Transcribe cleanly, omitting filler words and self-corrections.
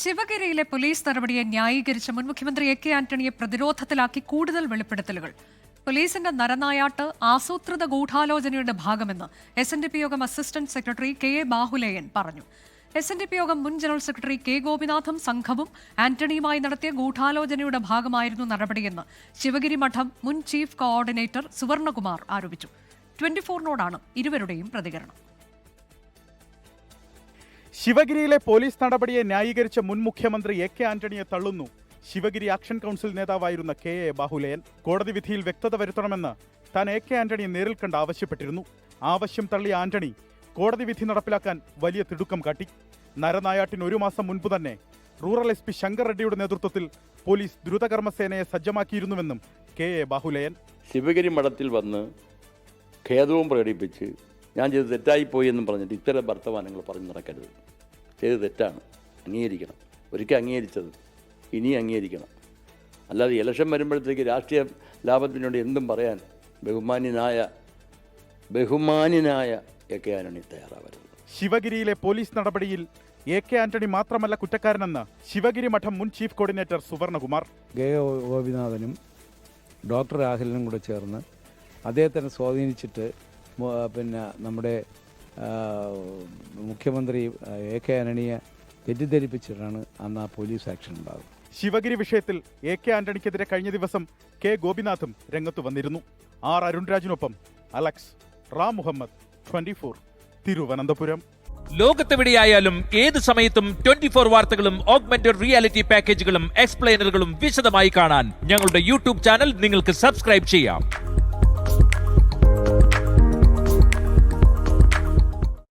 ശിവഗിരിയിലെ police നടപടിയെ ന്യായീകരിച്ച മുൻ മുഖ്യമന്ത്രി എ കെ ആന്റണിയെ പ്രതിരോധത്തിലാക്കി കൂടുതൽ വെളിപ്പെടുത്തലുകൾ. പോലീസിന്റെ നരനായാട്ട് ആസൂത്രിത ഗൂഢാലോചനയുടെ ഭാഗമെന്ന് SNDP യോഗം അസിസ്റ്റന്റ് സെക്രട്ടറി KA ബാഹുലേയൻ പറഞ്ഞു. SNDP യോഗം മുൻ ജനറൽ സെക്രട്ടറി K ഗോപിനാഥും സംഘവും ആന്റണിയുമായി നടത്തിയ ഗൂഢാലോചനയുടെ ഭാഗമായിരുന്നു നടപടിയെന്ന് ശിവഗിരി മഠം മുൻ ചീഫ് കോഓർഡിനേറ്റർ സുവർണകുമാർ ആരോപിച്ചു. 24നോടാണ് ഇരുവരുടെയും പ്രതികരണം. ശിവഗിരിയിലെ പോലീസ് നടപടിയെ ന്യായീകരിച്ച മുൻ മുഖ്യമന്ത്രി എ കെ ആന്റണിയെ തള്ളുന്നു ശിവഗിരി ആക്ഷൻ കൗൺസിൽ നേതാവായിരുന്ന KA ബാഹുലേയൻ. കോടതി വിധിയിൽ വ്യക്തത വരുത്തണമെന്ന് താൻ എ കെ ആന്റണിയെ നേരിൽ കണ്ട് ആവശ്യപ്പെട്ടിരുന്നു. ആവശ്യം തള്ളിയ ആന്റണി കോടതി വിധി നടപ്പിലാക്കാൻ വലിയ തിടുക്കം കാട്ടി. നരനായാട്ടിന് 1 മാസം മുൻപ് തന്നെ റൂറൽ SP ശങ്കർ റെഡ്ഡിയുടെ നേതൃത്വത്തിൽ പോലീസ് ദ്രുതകർമ്മസേനയെ സജ്ജമാക്കിയിരുന്നുവെന്നും KA ബാഹുലേയൻ. ശിവഗിരി മഠത്തിൽ വന്ന് ഖേദവും പ്രകടിപ്പിച്ച് ഞാൻ ചെയ്ത് തെറ്റായിപ്പോയി എന്നും പറഞ്ഞിട്ട് ഇത്തരം വർത്തമാനങ്ങൾ പറഞ്ഞു നടക്കരുത്. ചെയ്ത് തെറ്റാണ്, അംഗീകരിക്കണം. ഒരിക്കൽ അംഗീകരിച്ചത് ഇനി അംഗീകരിക്കണം. അല്ലാതെ ഇലക്ഷൻ വരുമ്പോഴത്തേക്ക് രാഷ്ട്രീയ ലാഭത്തിന് വേണ്ടി എന്തും പറയാൻ ബഹുമാന്യനായ എ കെ ആന്റണി തയ്യാറാവരുത്. ശിവഗിരിയിലെ പോലീസ് നടപടിയിൽ എ കെ ആന്റണി മാത്രമല്ല കുറ്റക്കാരനെന്ന് ശിവഗിരി മഠം മുൻ ചീഫ് കോർഡിനേറ്റർ സുവർണകുമാർ. കെ ഗോപിനാഥനും ഡോക്ടർ രാഹുലിനും കൂടെ ചേർന്ന് അദ്ദേഹത്തിനെ സ്വാധീനിച്ചിട്ട് നമ്മുടെ മുഖ്യമന്ത്രി എ കെ ആന്റണിയെ തെറ്റിദ്ധരിപ്പിച്ചിട്ടാണ് അന്ന് ആ പോലീസ് ആക്ഷൻ ഉണ്ടാകുന്നത്. ശിവഗിരി വിഷയത്തിൽ എ കെ ആന്റണിക്കെതിരെ കഴിഞ്ഞ ദിവസം K ഗോപിനാഥും രംഗത്ത് വന്നിരുന്നു. അരുൺരാജിനൊപ്പം അലക്സ് റാം മുഹമ്മദ്, 24 തിരുവനന്തപുരം. ലോകത്തെവിടെയായാലും ഏത് സമയത്തും 24 വാർത്തകളും ഓഗ്മെന്റഡ് റിയാലിറ്റി പാക്കേജുകളും എക്സ്പ്ലെയിനറുകളും വിശദമായി കാണാൻ ഞങ്ങളുടെ YouTube ചാനൽ നിങ്ങൾക്ക് സബ്സ്ക്രൈബ് ചെയ്യാം.